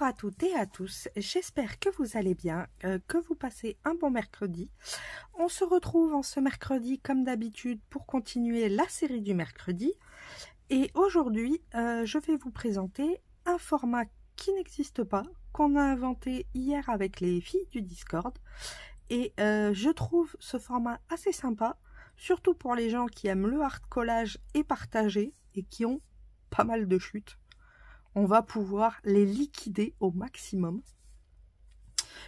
Bonjour à toutes et à tous, j'espère que vous allez bien, que vous passez un bon mercredi. On se retrouve en ce mercredi comme d'habitude pour continuer la série du mercredi. Et aujourd'hui, je vais vous présenter un format qui n'existe pas, qu'on a inventé hier avec les filles du Discord. Et je trouve ce format assez sympa, surtout pour les gens qui aiment le hard collage et partager et qui ont pas mal de chutes. On va pouvoir les liquider au maximum.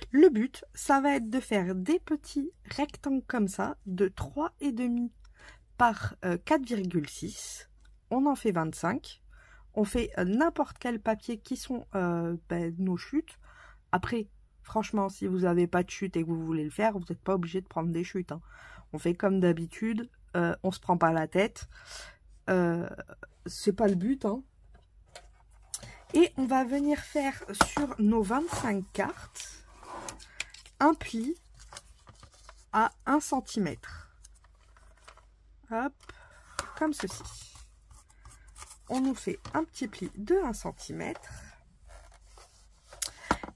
Le but, ça va être de faire des petits rectangles comme ça, de 3,5 par 4,6. On en fait 25. On fait n'importe quel papier qui sont nos chutes. Après, franchement, si vous n'avez pas de chute et que vous voulez le faire, vous n'êtes pas obligé de prendre des chutes. Hein. On fait comme d'habitude, on se prend pas la tête. C'est pas le but, hein. Et on va venir faire sur nos 25 cartes un pli à 1 cm. Hop, comme ceci. On nous fait un petit pli de 1 cm.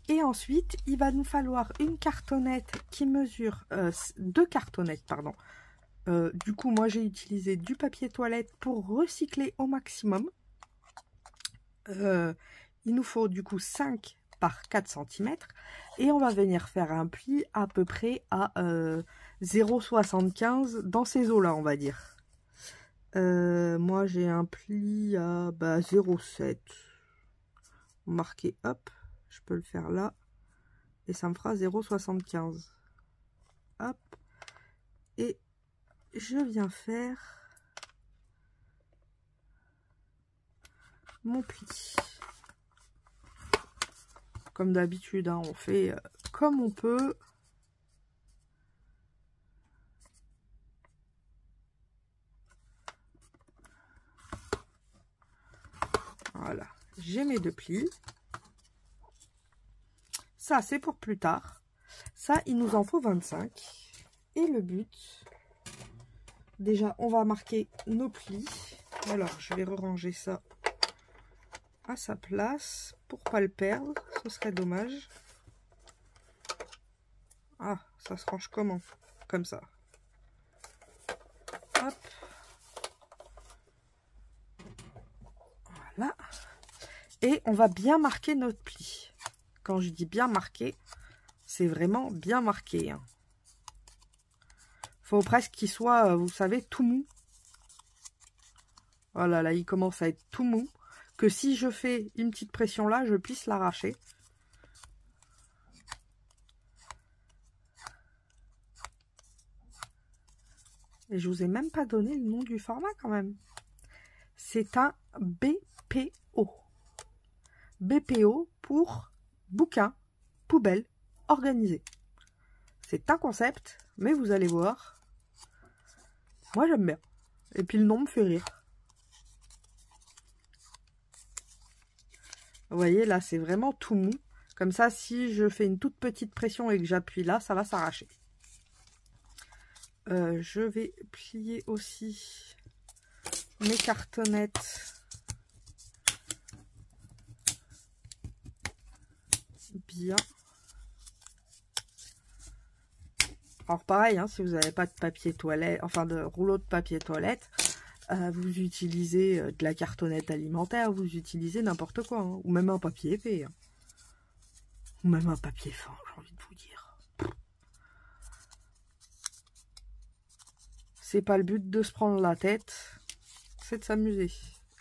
Et ensuite, il va nous falloir une cartonnette qui mesure 2 cartonnettes, pardon. Du coup, moi j'ai utilisé du papier toilette pour recycler au maximum. Il nous faut du coup 5 par 4 cm et on va venir faire un pli à peu près à 0,75 dans ces eaux là, on va dire. Moi j'ai un pli à 0,7 marqué, hop, je peux le faire là et ça me fera 0,75. Hop, et je viens faire mon pli. Comme d'habitude, hein, on fait comme on peut. Voilà, j'ai mes 2 plis. Ça, c'est pour plus tard. Ça, il nous en faut 25. Et le but, déjà, on va marquer nos plis. Alors, je vais ranger ça à sa place pour pas le perdre, ce serait dommage. Ah, ça se range comment? Comme ça. Hop. Voilà. Et on va bien marquer notre pli. Quand je dis bien marqué, c'est vraiment bien marqué. Hein. Faut presque qu'il soit, vous savez, tout mou. Voilà, là, il commence à être tout mou. Que si je fais une petite pression là, je puisse l'arracher. Et je vous ai même pas donné le nom du format quand même. C'est un BPO. BPO pour bouquin, poubelle, organisé. C'est un concept, mais vous allez voir. Moi j'aime bien. Et puis le nom me fait rire. Vous voyez, là, c'est vraiment tout mou. Comme ça, si je fais une toute petite pression et que j'appuie là, ça va s'arracher. Je vais plier aussi mes cartonnettes bien. Alors pareil, hein, si vous n'avez pas de papier toilette, enfin de rouleau de papier toilette, vous utilisez de la cartonnette alimentaire, vous utilisez n'importe quoi, hein, ou même un papier épais, hein. Ou même un papier fin, j'ai envie de vous dire. C'est pas le but de se prendre la tête, c'est de s'amuser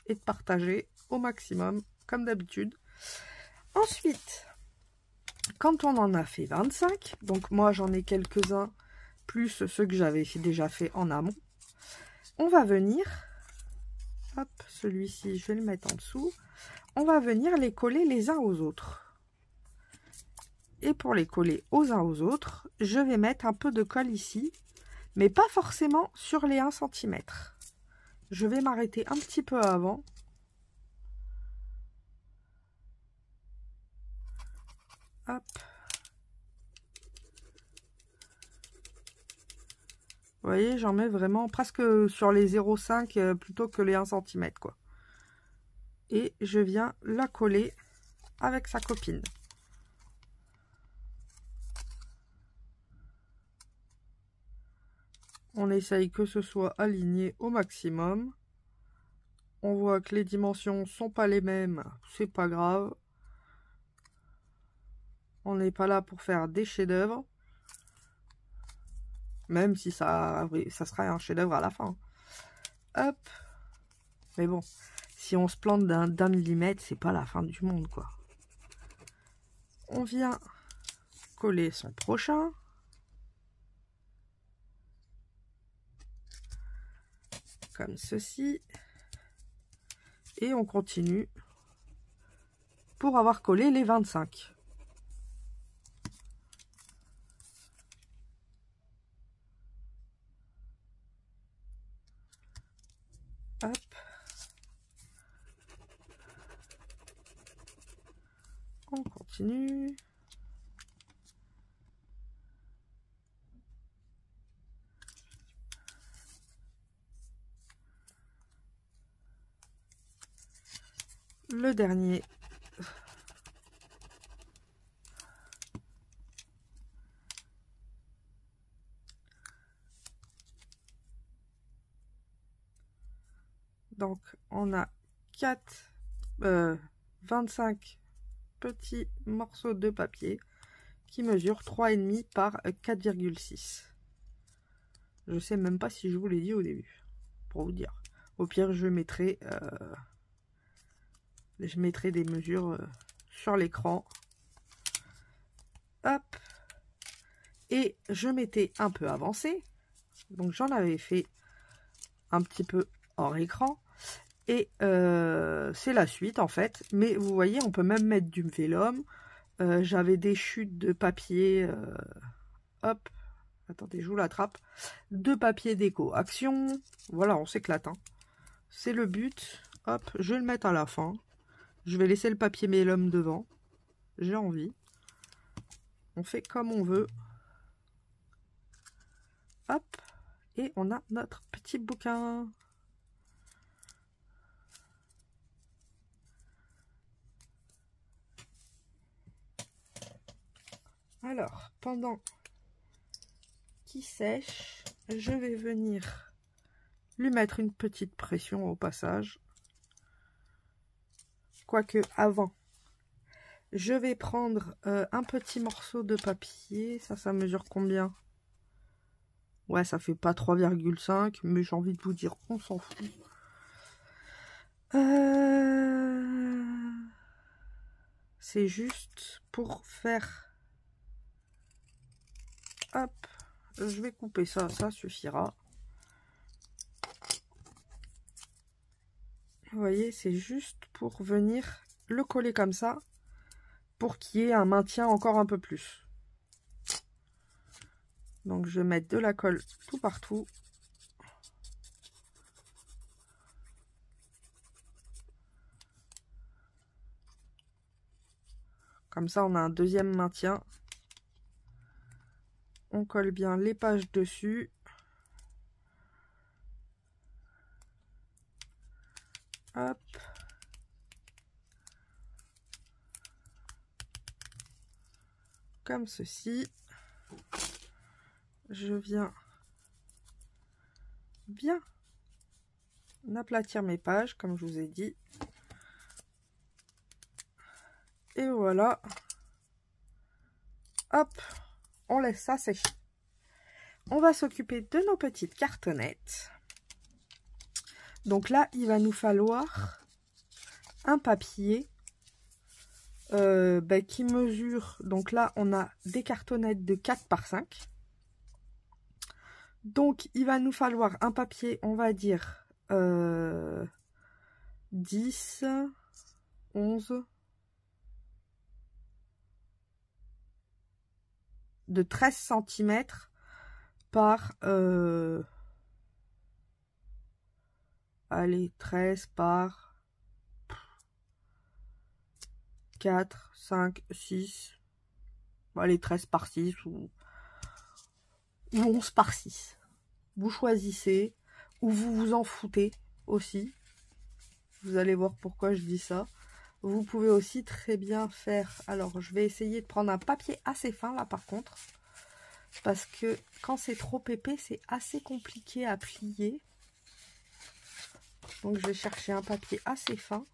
et de partager au maximum, comme d'habitude. Ensuite, quand on en a fait 25, donc moi j'en ai quelques-uns, plus ceux que j'avais déjà fait en amont, on va venir, hop, celui-ci, je vais le mettre en dessous. On va venir les coller les uns aux autres. Et pour les coller aux uns aux autres, je vais mettre un peu de colle ici, mais pas forcément sur les 1 cm. Je vais m'arrêter un petit peu avant. Hop. Vous voyez, j'en mets vraiment presque sur les 0,5 plutôt que les 1 cm, quoi. Et je viens la coller avec sa copine. On essaye que ce soit aligné au maximum. On voit que les dimensions sont pas les mêmes, c'est pas grave. On n'est pas là pour faire des chefs-d'œuvre. Même si ça sera un chef-d'œuvre à la fin. Hop. Mais bon, si on se plante d'un millimètre, c'est pas la fin du monde, quoi. On vient coller son prochain. Comme ceci. Et on continue pour avoir collé les 25. Hop. On continue. Le dernier. Donc, on a 25 petits morceaux de papier qui mesurent 3,5 par 4,6. Je sais même pas si je vous l'ai dit au début, pour vous dire. Au pire, je mettrai des mesures sur l'écran. Hop. Et je m'étais un peu avancée. Donc, j'en avais fait un petit peu hors écran. Et c'est la suite, en fait. Mais vous voyez, on peut même mettre du vélum. J'avais des chutes de papier. Hop. Attendez, je vous l'attrape. De papier déco action. Voilà, on s'éclate. Hein. C'est le but. Hop, je vais le mettre à la fin. Je vais laisser le papier vélum devant. J'ai envie. On fait comme on veut. Hop. Et on a notre petit bouquin. Alors, pendant qu'il sèche, je vais venir lui mettre une petite pression au passage. Quoique, avant, je vais prendre un petit morceau de papier. Ça mesure combien? Ouais, ça fait pas 3,5, mais j'ai envie de vous dire, on s'en fout. C'est juste pour faire... Hop, je vais couper ça, ça suffira. Vous voyez, c'est juste pour venir le coller comme ça, pour qu'il y ait un maintien encore un peu plus. Donc je vais mettre de la colle tout partout. Comme ça, on a un deuxième maintien. On colle bien les pages dessus. Hop. Comme ceci. Je viens bien aplatir mes pages, comme je vous ai dit. Et voilà. Hop. On laisse ça sécher. On va s'occuper de nos petites cartonnettes. Donc là, il va nous falloir un papier qui mesure. Donc là, on a des cartonnettes de 4 par 5. Donc, il va nous falloir un papier, on va dire 10, 11, de 13 cm par... allez, 13 par 4, 5, 6. Allez, 13 par 6 ou 11 par 6. Vous choisissez, ou vous vous en foutez aussi. Vous allez voir pourquoi je dis ça. Vous pouvez aussi très bien faire... Alors, je vais essayer de prendre un papier assez fin, là, par contre. Parce que quand c'est trop épais, c'est assez compliqué à plier. Donc, je vais chercher un papier assez fin.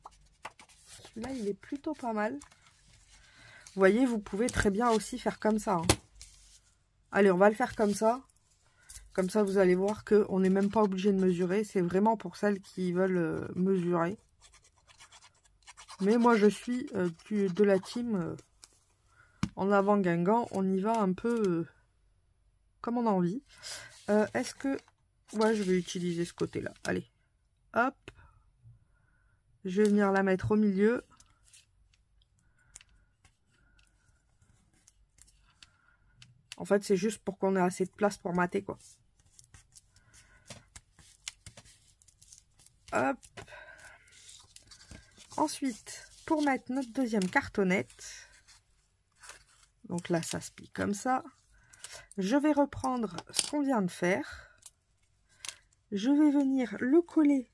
Celui-là, il est plutôt pas mal. Vous voyez, vous pouvez très bien aussi faire comme ça. Hein. Allez, on va le faire comme ça. Comme ça, vous allez voir qu'on n'est même pas obligé de mesurer. C'est vraiment pour celles qui veulent mesurer. Mais moi, je suis de la team en avant Guingamp. On y va un peu comme on a envie. Est-ce que... Ouais, je vais utiliser ce côté-là. Allez. Hop. Je vais venir la mettre au milieu. En fait, c'est juste pour qu'on ait assez de place pour mater, quoi. Hop. Ensuite, pour mettre notre deuxième cartonnette, donc là, ça se plie comme ça. Je vais reprendre ce qu'on vient de faire. Je vais venir le coller.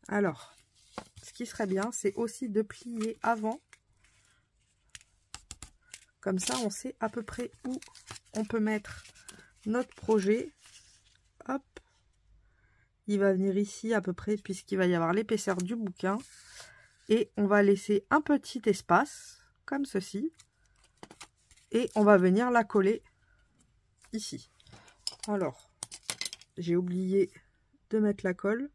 Alors, ce qui serait bien, c'est aussi de plier avant. Comme ça, on sait à peu près où on peut mettre notre projet. Hop. Il va venir ici à peu près, puisqu'il va y avoir l'épaisseur du bouquin. Et on va laisser un petit espace, comme ceci. Et on va venir la coller ici. Alors, j'ai oublié de mettre la colle.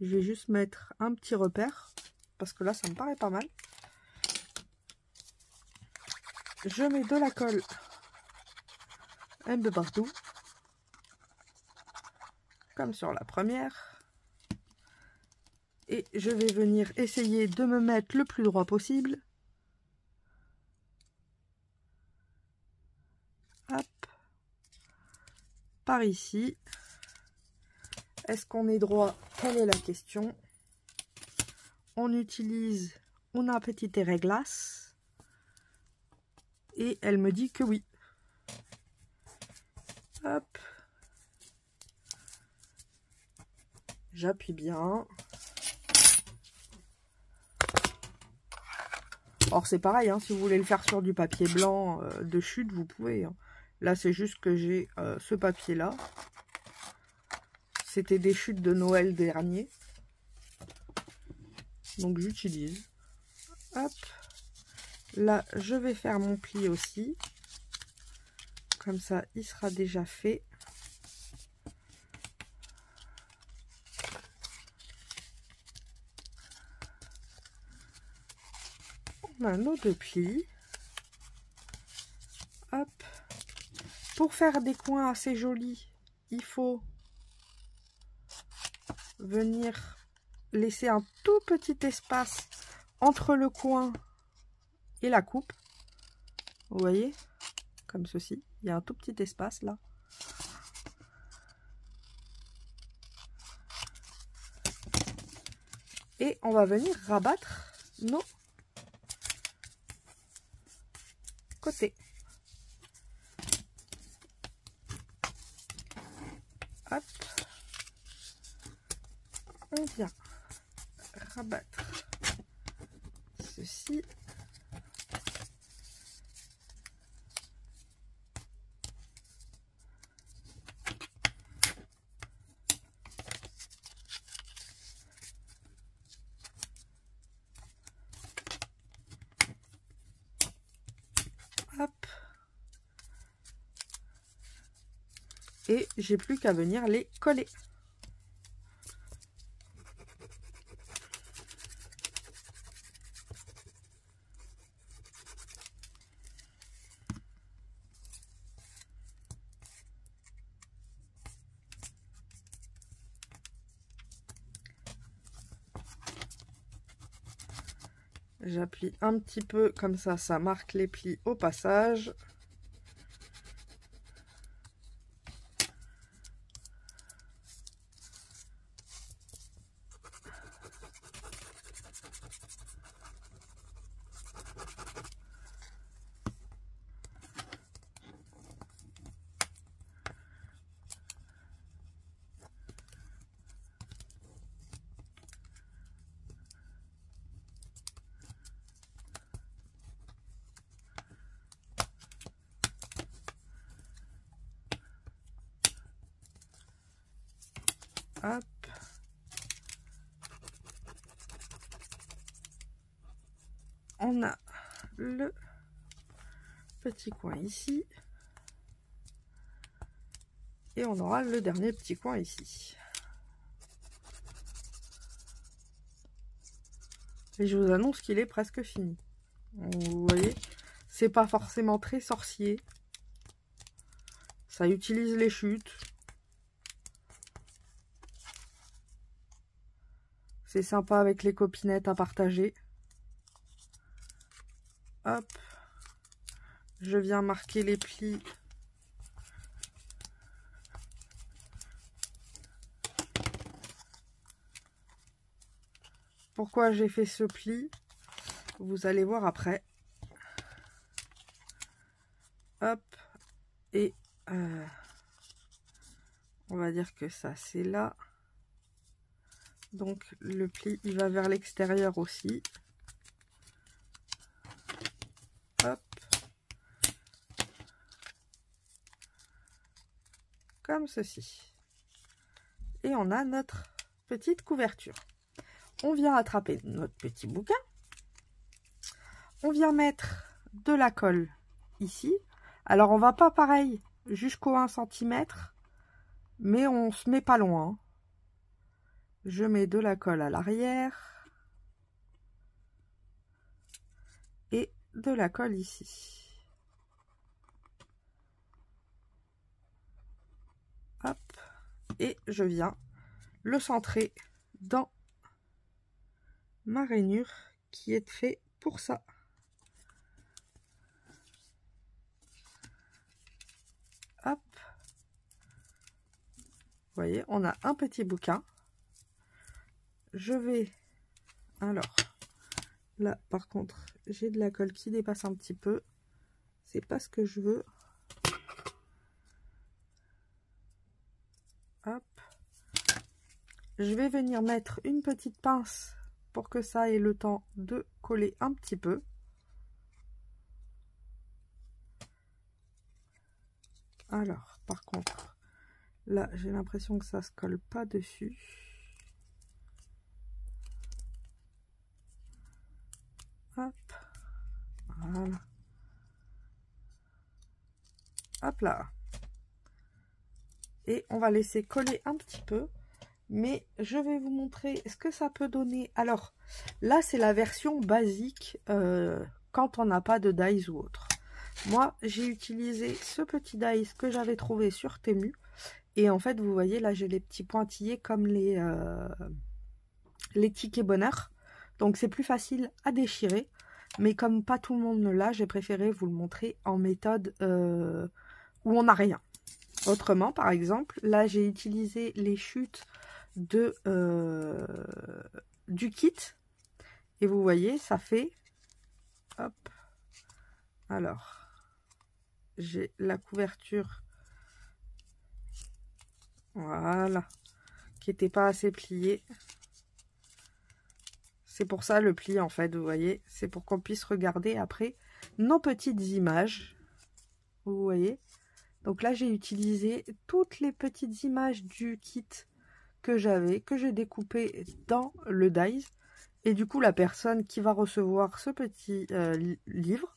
Je vais juste mettre un petit repère, parce que là, ça me paraît pas mal. Je mets de la colle un peu partout, comme sur la première. Et je vais venir essayer de me mettre le plus droit possible. Hop. Par ici. Est-ce qu'on est droit? Quelle est la question? On utilise una petite réglasse. Et elle me dit que oui. Hop. J'appuie bien. Or c'est pareil, hein, si vous voulez le faire sur du papier blanc de chute, vous pouvez. Hein. Là c'est juste que j'ai ce papier là. C'était des chutes de Noël dernier. Donc j'utilise. Hop. Là je vais faire mon pli aussi. Comme ça il sera déjà fait. On a nos deux plis. Hop. Pour faire des coins assez jolis, il faut venir laisser un tout petit espace entre le coin et la coupe. Vous voyez, comme ceci. Il y a un tout petit espace là. Et on va venir rabattre nos côtés. Hop. On vient rabattre ceci. Hop. Et j'ai plus qu'à venir les coller. J'appuie un petit peu, comme ça marque les plis au passage. Hop. On a le petit coin ici. Et on aura le dernier petit coin ici. Et je vous annonce qu'il est presque fini. Vous voyez, c'est pas forcément très sorcier. Ça utilise les chutes. C'est sympa avec les copinettes à partager. Hop. Je viens marquer les plis. Pourquoi j'ai fait ce pli? Vous allez voir après. Hop. Et on va dire que ça c'est là. Donc le pli il va vers l'extérieur aussi. Hop. Comme ceci. Et on a notre petite couverture. On vient attraper notre petit bouquin. On vient mettre de la colle ici. Alors on va pas pareil jusqu'au 1 cm, mais on se met pas loin. Je mets de la colle à l'arrière et de la colle ici. Hop. Et je viens le centrer dans ma rainure qui est fait pour ça. Hop. Vous voyez, on a un petit bouquin. Je vais... Alors, là, par contre, j'ai de la colle qui dépasse un petit peu. C'est pas ce que je veux. Hop. Je vais venir mettre une petite pince pour que ça ait le temps de coller un petit peu. Alors, par contre, là, j'ai l'impression que ça se colle pas dessus. Hop. Voilà. Hop là. Et on va laisser coller un petit peu. Mais je vais vous montrer ce que ça peut donner. Alors, là, c'est la version basique quand on n'a pas de dies ou autre. Moi, j'ai utilisé ce petit dies que j'avais trouvé sur Temu. Et en fait, vous voyez, là, j'ai les petits pointillés comme les tickets bonheur. Donc, c'est plus facile à déchirer. Mais comme pas tout le monde ne l'a, j'ai préféré vous le montrer en méthode où on n'a rien. Autrement, par exemple, là, j'ai utilisé les chutes de du kit. Et vous voyez, ça fait... Hop. Alors, j'ai la couverture. Voilà. Qui n'était pas assez pliée. C'est pour ça le pli, en fait, vous voyez. C'est pour qu'on puisse regarder après nos petites images. Vous voyez. Donc là, j'ai utilisé toutes les petites images du kit que j'avais, que j'ai découpé dans le dies. Et du coup, la personne qui va recevoir ce petit livre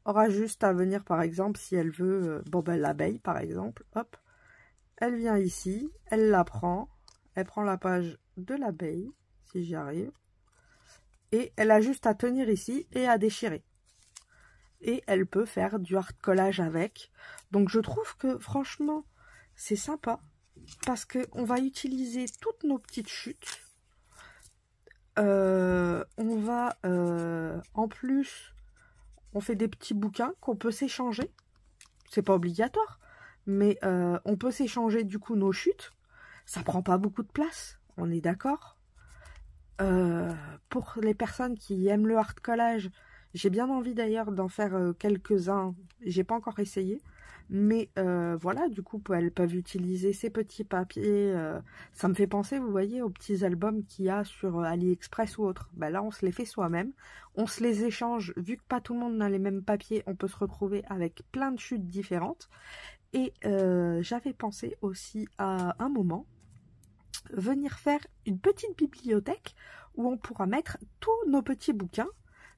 aura juste à venir, par exemple, si elle veut, bon ben l'abeille, par exemple, hop, elle vient ici, elle la prend, elle prend la page de l'abeille, si j'y arrive, et elle a juste à tenir ici et à déchirer. Et elle peut faire du hard collage avec. Donc je trouve que franchement, c'est sympa, parce qu'on va utiliser toutes nos petites chutes. On va, en plus, on fait des petits bouquins qu'on peut s'échanger. C'est pas obligatoire, mais on peut s'échanger du coup nos chutes. Ça prend pas beaucoup de place, on est d'accord. Pour les personnes qui aiment le hard collage, j'ai bien envie d'ailleurs d'en faire quelques-uns. J'ai pas encore essayé. Mais voilà, du coup, elles peuvent utiliser ces petits papiers. Ça me fait penser, vous voyez, aux petits albums qu'il y a sur AliExpress ou autre. Ben là, on se les fait soi-même. On se les échange. Vu que pas tout le monde n'a les mêmes papiers, on peut se retrouver avec plein de chutes différentes. Et j'avais pensé aussi à un moment venir faire une petite bibliothèque où on pourra mettre tous nos petits bouquins.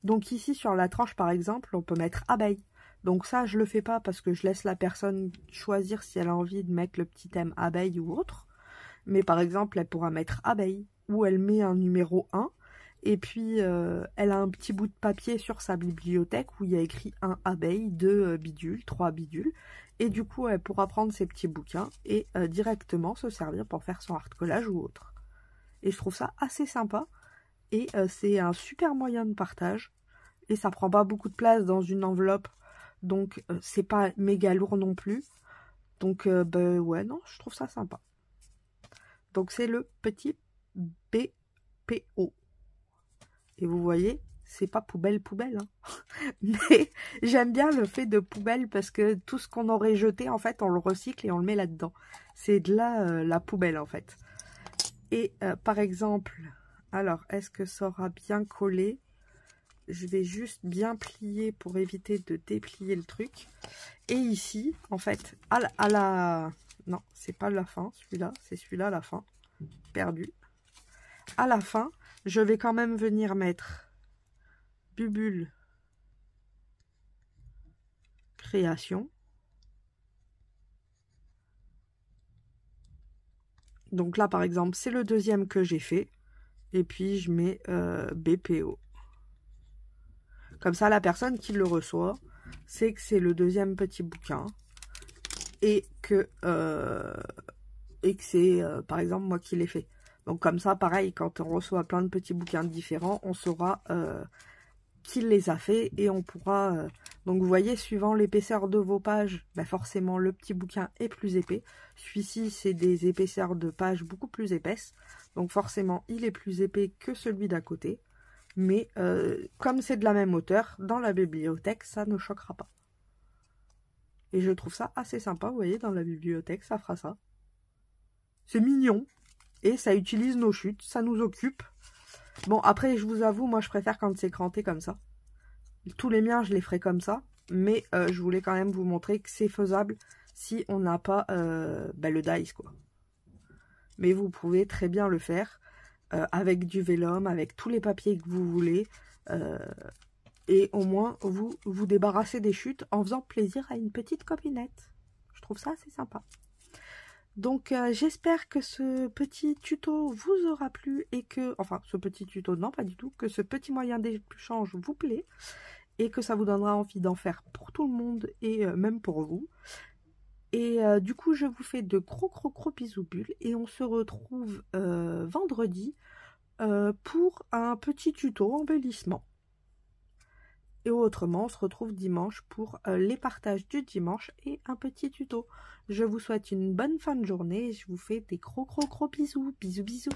Donc ici sur la tranche par exemple, on peut mettre abeille. Donc ça je le fais pas parce que je laisse la personne choisir si elle a envie de mettre le petit thème abeille ou autre. Mais par exemple elle pourra mettre abeille ou elle met un numéro 1 et puis elle a un petit bout de papier sur sa bibliothèque où il y a écrit 1 abeille, 2 bidule, 3 bidule. Et du coup elle pourra prendre ses petits bouquins et directement se servir pour faire son art collage ou autre. Et je trouve ça assez sympa. Et c'est un super moyen de partage. Et ça prend pas beaucoup de place dans une enveloppe. Donc c'est pas méga lourd non plus. Donc bah, ouais, non, je trouve ça sympa. Donc c'est le petit BPO. Et vous voyez, c'est pas poubelle, hein. Mais j'aime bien le fait de poubelle parce que tout ce qu'on aurait jeté, en fait, on le recycle et on le met là-dedans. C'est de là la poubelle, en fait. Et par exemple, alors, est-ce que ça aura bien collé? Je vais juste bien plier pour éviter de déplier le truc. Et ici, en fait, à la... Non, c'est pas la fin, celui-là. C'est celui-là, la fin. Perdu. À la fin, je vais quand même venir mettre Bubule Création. Donc là, par exemple, c'est le deuxième que j'ai fait. Et puis, je mets BPO. Comme ça, la personne qui le reçoit, c'est que c'est le deuxième petit bouquin. Et que c'est, par exemple, moi qui l'ai fait. Donc comme ça, pareil, quand on reçoit plein de petits bouquins différents, on saura qui les a fait et on pourra... Donc vous voyez, suivant l'épaisseur de vos pages, bah forcément le petit bouquin est plus épais. Celui-ci, c'est des épaisseurs de pages beaucoup plus épaisses. Donc forcément, il est plus épais que celui d'à côté. Mais comme c'est de la même hauteur, dans la bibliothèque, ça ne choquera pas. Et je trouve ça assez sympa, vous voyez, dans la bibliothèque, ça fera ça. C'est mignon. Et ça utilise nos chutes, ça nous occupe. Bon, après, je vous avoue, moi, je préfère quand c'est cranté comme ça. Tous les miens, je les ferai comme ça. Mais je voulais quand même vous montrer que c'est faisable si on n'a pas bah, le dice, quoi. Mais vous pouvez très bien le faire avec du vélum, avec tous les papiers que vous voulez. Et au moins, vous vous débarrassez des chutes en faisant plaisir à une petite copinette. Je trouve ça assez sympa. Donc j'espère que ce petit tuto vous aura plu et que, enfin ce petit tuto non pas du tout, que ce petit moyen d'échange vous plaît et que ça vous donnera envie d'en faire pour tout le monde et même pour vous. Et du coup je vous fais de gros bisous bulles et on se retrouve vendredi pour un petit tuto embellissement. Et autrement, on se retrouve dimanche pour les partages du dimanche et un petit tuto. Je vous souhaite une bonne fin de journée et je vous fais des gros bisous. Bisous.